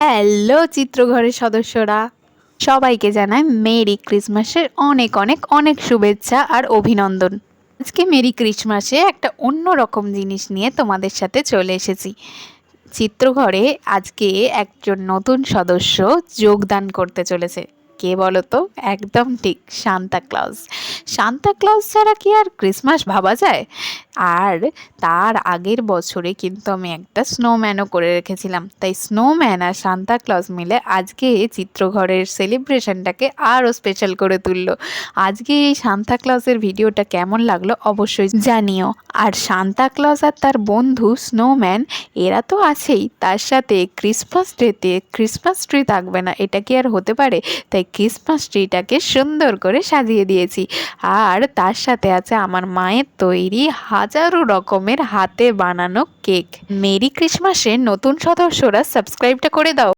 Hello চিত্রঘরের সদস্যরা, সবাইকে জানাই মেরি ক্রিসমাসের অনেক অনেক অনেক শুভেচ্ছা আর অভিনন্দন। আজকে মেরি ক্রিসমাসে একটা অন্য রকম জিনিস নিয়ে তোমাদের সাথে চলে এসেছি। চিত্রঘরে আজকে একজন নতুন সদস্য যোগদান করতে চলেছে। কে বলো তো? একদম ঠিক, সান্তা ক্লজ। সান্তা ক্লজ ছাড়া কি আর ক্রিসমাস ভাবা যায়? আর তার আগের বছরে কিন্তু আমি একটা স্নোম্যানও করে রেখেছিলাম, তাই স্নোম্যান আর সান্তা ক্লজ মিলে আজকে চিত্রঘরের সেলিব্রেশনটাকে আরও স্পেশাল করে তুললো। আজকে এই সান্তা ক্লজের ভিডিওটা কেমন লাগলো অবশ্যই জানিও। আর সান্তা ক্লজ আর তার বন্ধু স্নোম্যান এরা তো আছেই, তার সাথে ক্রিসমাস ডেতে ক্রিসমাস ট্রি থাকবে না, এটা কি আর হতে পারে? তাই ক্রিসমাস ট্রিটাকে সুন্দর করে সাজিয়ে দিয়েছি। আর তার সাথে আছে আমার মায়ের তৈরি হাজারো রকমের হাতে বানানো কেক। মেরি ক্রিসমাসের নতুন সদস্যরা সাবস্ক্রাইবটা করে দাও।